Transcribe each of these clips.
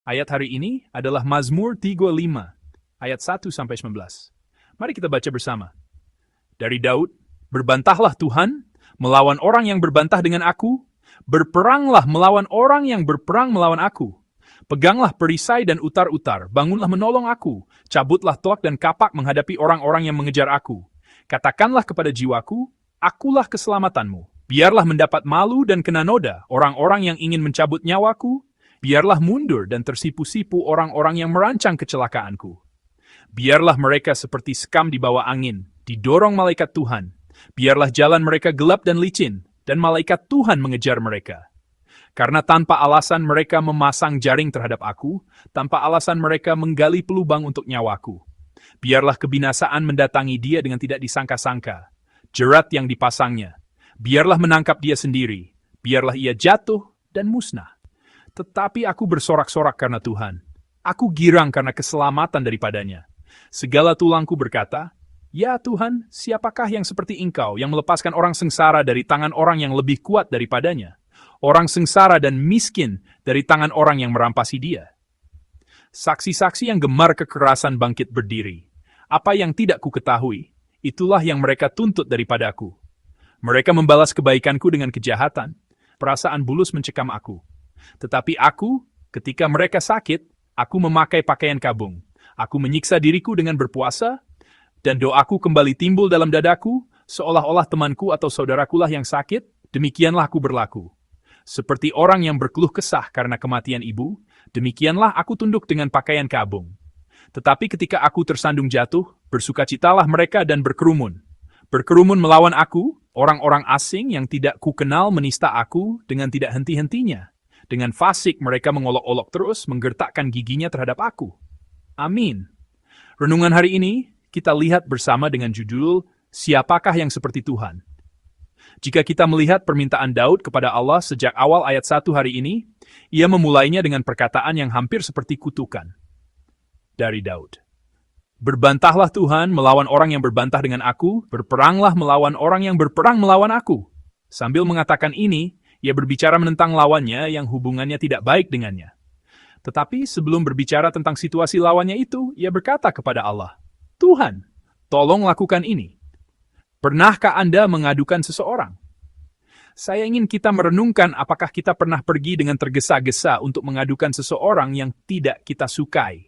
Ayat hari ini adalah Mazmur 35, ayat 1-19. Mari kita baca bersama. Dari Daud, berbantahlah Tuhan, melawan orang yang berbantah dengan aku, berperanglah melawan orang yang berperang melawan aku. Peganglah perisai dan utar-utar, bangunlah menolong aku, cabutlah toak dan kapak menghadapi orang-orang yang mengejar aku. Katakanlah kepada jiwaku, akulah keselamatanmu. Biarlah mendapat malu dan kena noda orang-orang yang ingin mencabut nyawaku, biarlah mundur dan tersipu-sipu orang-orang yang merancang kecelakaanku. Biarlah mereka seperti sekam di bawah angin, didorong malaikat Tuhan. Biarlah jalan mereka gelap dan licin, dan malaikat Tuhan mengejar mereka. Karena tanpa alasan mereka memasang jaring terhadap aku, tanpa alasan mereka menggali pelubang untuk nyawaku. Biarlah kebinasaan mendatangi dia dengan tidak disangka-sangka. Jerat yang dipasangnya. Biarlah menangkap dia sendiri. Biarlah ia jatuh dan musnah. Tetapi aku bersorak-sorak karena Tuhan. Aku girang karena keselamatan daripadanya. Segala tulangku berkata, "Ya Tuhan, siapakah yang seperti Engkau yang melepaskan orang sengsara dari tangan orang yang lebih kuat daripadanya? Orang sengsara dan miskin dari tangan orang yang merampasi dia." Saksi-saksi yang gemar kekerasan bangkit berdiri. Apa yang tidak ku ketahui, itulah yang mereka tuntut daripadaku. Mereka membalas kebaikanku dengan kejahatan. Perasaan bulus mencekam aku. Tetapi aku, ketika mereka sakit, aku memakai pakaian kabung. Aku menyiksa diriku dengan berpuasa, dan doaku kembali timbul dalam dadaku, seolah-olah temanku atau saudarakulah yang sakit, demikianlah aku berlaku. Seperti orang yang berkeluh kesah karena kematian ibu, demikianlah aku tunduk dengan pakaian kabung. Tetapi ketika aku tersandung jatuh, bersukacitalah mereka dan berkerumun. Berkerumun melawan aku, orang-orang asing yang tidak kukenal menista aku dengan tidak henti-hentinya. Dengan fasik mereka mengolok-olok terus, menggertakkan giginya terhadap aku. Amin. Renungan hari ini, kita lihat bersama dengan judul, Siapakah yang seperti Tuhan? Jika kita melihat permintaan Daud kepada Allah sejak awal ayat 1 hari ini, ia memulainya dengan perkataan yang hampir seperti kutukan. Dari Daud. Berbantahlah Tuhan melawan orang yang berbantah dengan aku, berperanglah melawan orang yang berperang melawan aku. Sambil mengatakan ini, ia berbicara menentang lawannya yang hubungannya tidak baik dengannya. Tetapi sebelum berbicara tentang situasi lawannya itu, ia berkata kepada Allah, "Tuhan, tolong lakukan ini." Pernahkah Anda mengadukan seseorang? Saya ingin kita merenungkan apakah kita pernah pergi dengan tergesa-gesa untuk mengadukan seseorang yang tidak kita sukai.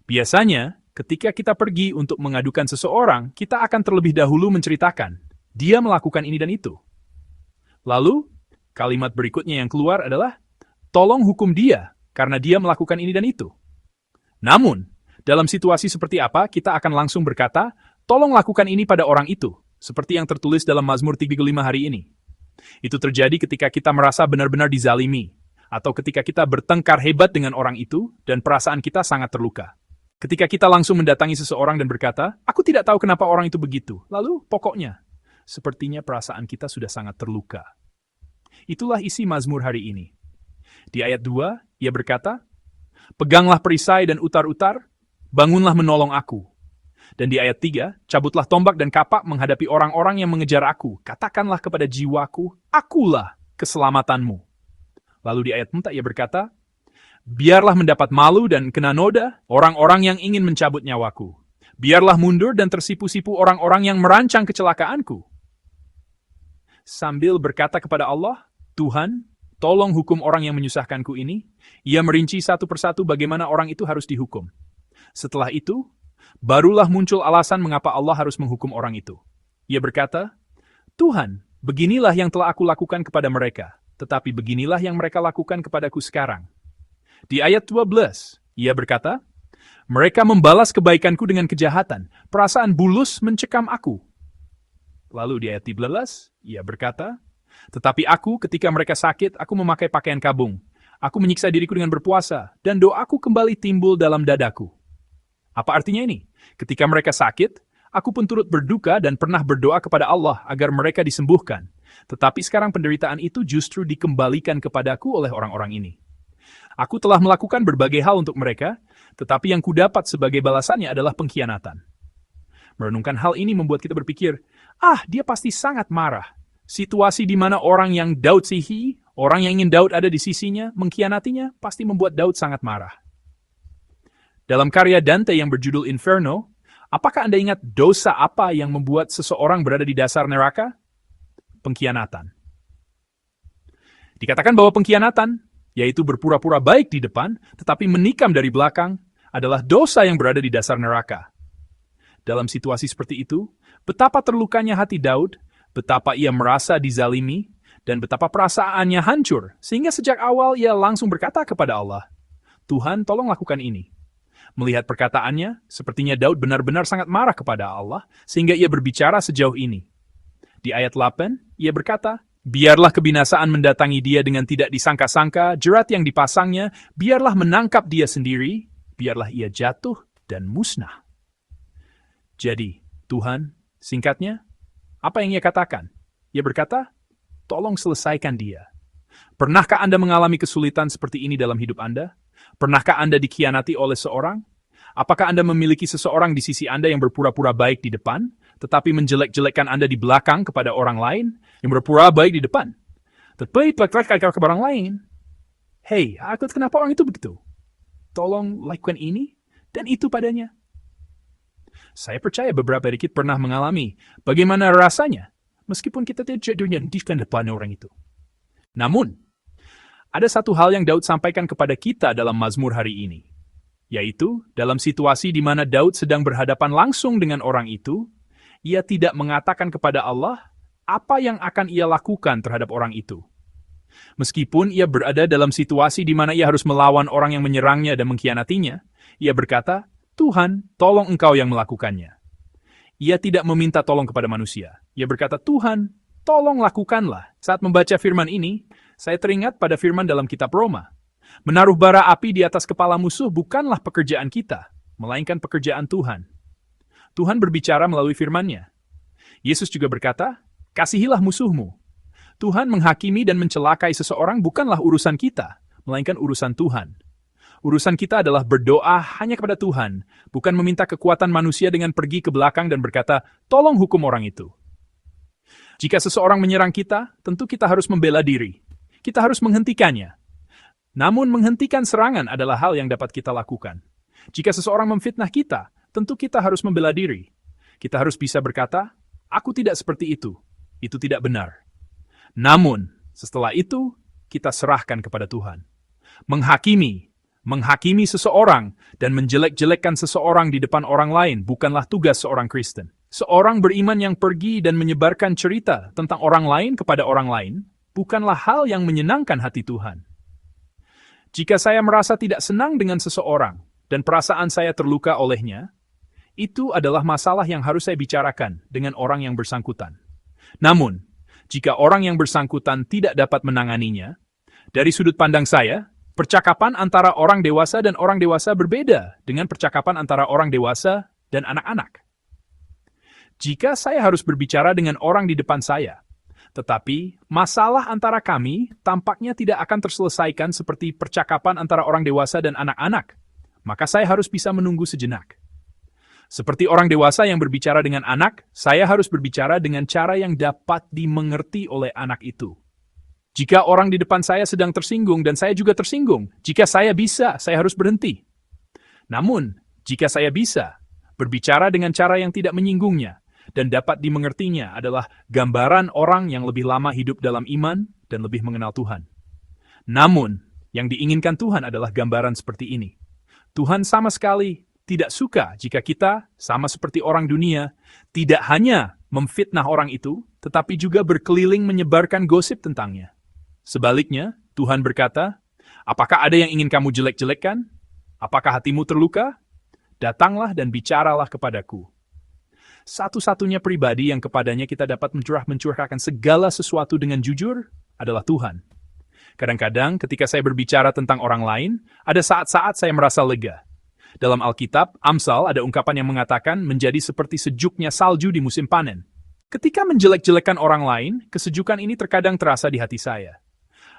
Biasanya, ketika kita pergi untuk mengadukan seseorang, kita akan terlebih dahulu menceritakan, dia melakukan ini dan itu. Lalu, kalimat berikutnya yang keluar adalah, tolong hukum dia, karena dia melakukan ini dan itu. Namun, dalam situasi seperti apa, kita akan langsung berkata, tolong lakukan ini pada orang itu, seperti yang tertulis dalam Mazmur 35 hari ini. Itu terjadi ketika kita merasa benar-benar dizalimi, atau ketika kita bertengkar hebat dengan orang itu, dan perasaan kita sangat terluka. Ketika kita langsung mendatangi seseorang dan berkata, aku tidak tahu kenapa orang itu begitu. Lalu, pokoknya, sepertinya perasaan kita sudah sangat terluka. Itulah isi Mazmur hari ini. Di ayat 2, ia berkata, peganglah perisai dan utar-utar, bangunlah menolong aku. Dan di ayat 3, cabutlah tombak dan kapak menghadapi orang-orang yang mengejar aku. Katakanlah kepada jiwaku, akulah keselamatanmu. Lalu di ayat 4 ia berkata, biarlah mendapat malu dan kena noda orang-orang yang ingin mencabut nyawaku. Biarlah mundur dan tersipu-sipu orang-orang yang merancang kecelakaanku. Sambil berkata kepada Allah, Tuhan, tolong hukum orang yang menyusahkanku ini. Ia merinci satu persatu bagaimana orang itu harus dihukum. Setelah itu, barulah muncul alasan mengapa Allah harus menghukum orang itu. Ia berkata, Tuhan, beginilah yang telah aku lakukan kepada mereka, tetapi beginilah yang mereka lakukan kepadaku sekarang. Di ayat 12, ia berkata, mereka membalas kebaikanku dengan kejahatan, perasaan bulus mencekam aku. Lalu di ayat 13, ia berkata, tetapi aku ketika mereka sakit, aku memakai pakaian kabung. Aku menyiksa diriku dengan berpuasa, dan doaku kembali timbul dalam dadaku. Apa artinya ini? Ketika mereka sakit, aku pun turut berduka dan pernah berdoa kepada Allah agar mereka disembuhkan. Tetapi sekarang penderitaan itu justru dikembalikan kepadaku oleh orang-orang ini. Aku telah melakukan berbagai hal untuk mereka, tetapi yang kudapat sebagai balasannya adalah pengkhianatan. Merenungkan hal ini membuat kita berpikir, dia pasti sangat marah. Situasi di mana orang yang Daud sihi, orang yang ingin Daud ada di sisinya, mengkhianatinya, pasti membuat Daud sangat marah. Dalam karya Dante yang berjudul Inferno, apakah Anda ingat dosa apa yang membuat seseorang berada di dasar neraka? Pengkhianatan. Dikatakan bahwa pengkhianatan, yaitu berpura-pura baik di depan, tetapi menikam dari belakang, adalah dosa yang berada di dasar neraka. Dalam situasi seperti itu, betapa terlukanya hati Daud, betapa ia merasa dizalimi, dan betapa perasaannya hancur, sehingga sejak awal ia langsung berkata kepada Allah, Tuhan, tolong lakukan ini. Melihat perkataannya, sepertinya Daud benar-benar sangat marah kepada Allah, sehingga ia berbicara sejauh ini. Di ayat 8, ia berkata, biarlah kebinasaan mendatangi dia dengan tidak disangka-sangka, jerat yang dipasangnya, biarlah menangkap dia sendiri, biarlah ia jatuh dan musnah. Jadi, Tuhan, singkatnya, apa yang ia katakan? Ia berkata, tolong selesaikan dia. Pernahkah Anda mengalami kesulitan seperti ini dalam hidup Anda? Pernahkah Anda dikhianati oleh seorang? Apakah Anda memiliki seseorang di sisi Anda yang berpura-pura baik di depan, tetapi menjelek-jelekkan Anda di belakang kepada orang lain, yang berpura baik di depan, tapi pelak-pelak ke orang lain? Hei, aku kenapa orang itu begitu? Tolong lakukan ini dan itu padanya. Saya percaya beberapa dari kita pernah mengalami bagaimana rasanya, meskipun kita tidak di depan orang itu. Namun, ada satu hal yang Daud sampaikan kepada kita dalam Mazmur hari ini, yaitu dalam situasi di mana Daud sedang berhadapan langsung dengan orang itu, ia tidak mengatakan kepada Allah apa yang akan ia lakukan terhadap orang itu. Meskipun ia berada dalam situasi di mana ia harus melawan orang yang menyerangnya dan mengkhianatinya, ia berkata, Tuhan, tolong Engkau yang melakukannya. Ia tidak meminta tolong kepada manusia. Ia berkata, Tuhan, tolong lakukanlah. Saat membaca firman ini, saya teringat pada firman dalam kitab Roma. Menaruh bara api di atas kepala musuh bukanlah pekerjaan kita, melainkan pekerjaan Tuhan. Tuhan berbicara melalui firman-Nya. Yesus juga berkata, kasihilah musuhmu. Tuhan menghakimi dan mencelakai seseorang bukanlah urusan kita, melainkan urusan Tuhan. Urusan kita adalah berdoa hanya kepada Tuhan, bukan meminta kekuatan manusia dengan pergi ke belakang dan berkata, tolong hukum orang itu. Jika seseorang menyerang kita, tentu kita harus membela diri. Kita harus menghentikannya. Namun menghentikan serangan adalah hal yang dapat kita lakukan. Jika seseorang memfitnah kita, tentu kita harus membela diri. Kita harus bisa berkata, aku tidak seperti itu. Itu tidak benar. Namun, setelah itu, kita serahkan kepada Tuhan. Menghakimi seseorang dan menjelek-jelekkan seseorang di depan orang lain bukanlah tugas seorang Kristen. Seorang beriman yang pergi dan menyebarkan cerita tentang orang lain kepada orang lain bukanlah hal yang menyenangkan hati Tuhan. Jika saya merasa tidak senang dengan seseorang dan perasaan saya terluka olehnya, itu adalah masalah yang harus saya bicarakan dengan orang yang bersangkutan. Namun, jika orang yang bersangkutan tidak dapat menanganinya, dari sudut pandang saya, percakapan antara orang dewasa dan orang dewasa berbeda dengan percakapan antara orang dewasa dan anak-anak. Jika saya harus berbicara dengan orang di depan saya, tetapi masalah antara kami tampaknya tidak akan terselesaikan seperti percakapan antara orang dewasa dan anak-anak, maka saya harus bisa menunggu sejenak. Seperti orang dewasa yang berbicara dengan anak, saya harus berbicara dengan cara yang dapat dimengerti oleh anak itu. Jika orang di depan saya sedang tersinggung dan saya juga tersinggung, jika saya bisa, saya harus berhenti. Namun, jika saya bisa, berbicara dengan cara yang tidak menyinggungnya, dan dapat dimengertinya adalah gambaran orang yang lebih lama hidup dalam iman dan lebih mengenal Tuhan. Namun, yang diinginkan Tuhan adalah gambaran seperti ini. Tuhan sama sekali tidak suka jika kita, sama seperti orang dunia, tidak hanya memfitnah orang itu, tetapi juga berkeliling menyebarkan gosip tentangnya. Sebaliknya, Tuhan berkata, apakah ada yang ingin kamu jelek-jelekkan? Apakah hatimu terluka? Datanglah dan bicaralah kepadaku. Satu-satunya pribadi yang kepadanya kita dapat mencurahkan segala sesuatu dengan jujur adalah Tuhan. Kadang-kadang ketika saya berbicara tentang orang lain, ada saat-saat saya merasa lega. Dalam Alkitab, Amsal ada ungkapan yang mengatakan menjadi seperti sejuknya salju di musim panen. Ketika menjelek-jelekan orang lain, kesejukan ini terkadang terasa di hati saya.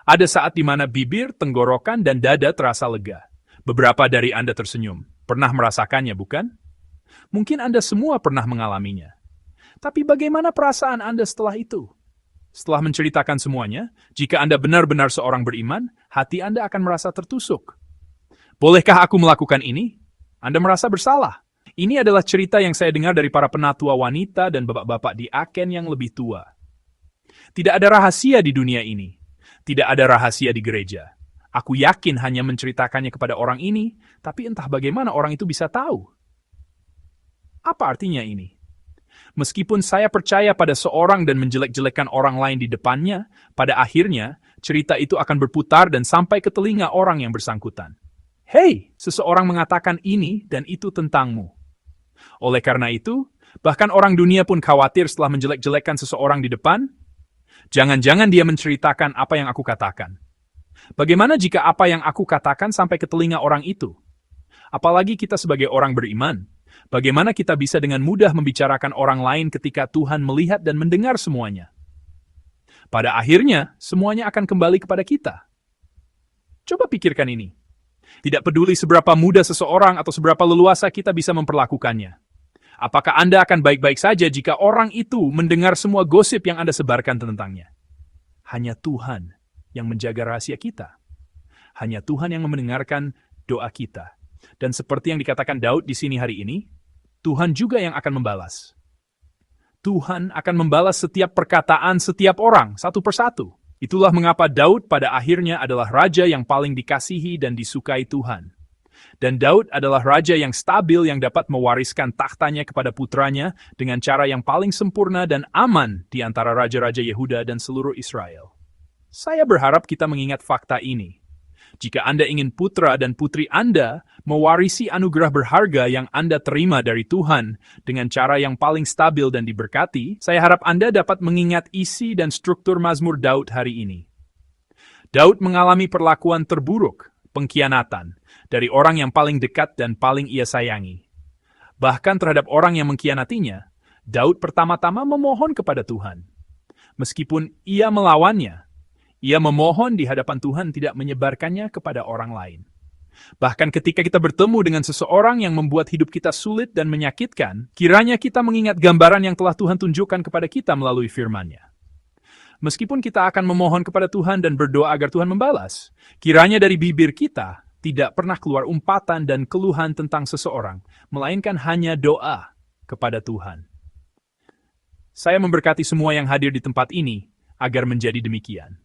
Ada saat di mana bibir, tenggorokan, dan dada terasa lega. Beberapa dari Anda tersenyum. Pernah merasakannya, bukan? Mungkin Anda semua pernah mengalaminya. Tapi bagaimana perasaan Anda setelah itu? Setelah menceritakan semuanya, jika Anda benar-benar seorang beriman, hati Anda akan merasa tertusuk. Bolehkah aku melakukan ini? Anda merasa bersalah. Ini adalah cerita yang saya dengar dari para penatua wanita dan bapak-bapak di Aken yang lebih tua. Tidak ada rahasia di dunia ini. Tidak ada rahasia di gereja. Aku yakin hanya menceritakannya kepada orang ini, tapi entah bagaimana orang itu bisa tahu. Apa artinya ini? Meskipun saya percaya pada seorang dan menjelek-jelekan orang lain di depannya, pada akhirnya cerita itu akan berputar dan sampai ke telinga orang yang bersangkutan. Hei, seseorang mengatakan ini dan itu tentangmu. Oleh karena itu, bahkan orang dunia pun khawatir setelah menjelek-jelekan seseorang di depan. Jangan-jangan dia menceritakan apa yang aku katakan. Bagaimana jika apa yang aku katakan sampai ke telinga orang itu? Apalagi kita sebagai orang beriman. Bagaimana kita bisa dengan mudah membicarakan orang lain ketika Tuhan melihat dan mendengar semuanya? Pada akhirnya, semuanya akan kembali kepada kita. Coba pikirkan ini. Tidak peduli seberapa mudah seseorang atau seberapa leluasa kita bisa memperlakukannya. Apakah Anda akan baik-baik saja jika orang itu mendengar semua gosip yang Anda sebarkan tentangnya? Hanya Tuhan yang menjaga rahasia kita. Hanya Tuhan yang mendengarkan doa kita. Dan seperti yang dikatakan Daud di sini hari ini, Tuhan juga yang akan membalas. Tuhan akan membalas setiap perkataan setiap orang, satu persatu. Itulah mengapa Daud pada akhirnya adalah raja yang paling dikasihi dan disukai Tuhan. Dan Daud adalah raja yang stabil yang dapat mewariskan tahtanya kepada putranya dengan cara yang paling sempurna dan aman di antara raja-raja Yehuda dan seluruh Israel. Saya berharap kita mengingat fakta ini. Jika Anda ingin putra dan putri Anda mewarisi anugerah berharga yang Anda terima dari Tuhan dengan cara yang paling stabil dan diberkati, saya harap Anda dapat mengingat isi dan struktur Mazmur Daud hari ini. Daud mengalami perlakuan terburuk, pengkhianatan, dari orang yang paling dekat dan paling ia sayangi. Bahkan terhadap orang yang mengkhianatinya, Daud pertama-tama memohon kepada Tuhan. Meskipun ia melawannya, ia memohon di hadapan Tuhan tidak menyebarkannya kepada orang lain. Bahkan ketika kita bertemu dengan seseorang yang membuat hidup kita sulit dan menyakitkan, kiranya kita mengingat gambaran yang telah Tuhan tunjukkan kepada kita melalui firman-Nya. Meskipun kita akan memohon kepada Tuhan dan berdoa agar Tuhan membalas, kiranya dari bibir kita tidak pernah keluar umpatan dan keluhan tentang seseorang, melainkan hanya doa kepada Tuhan. Saya memberkati semua yang hadir di tempat ini agar menjadi demikian.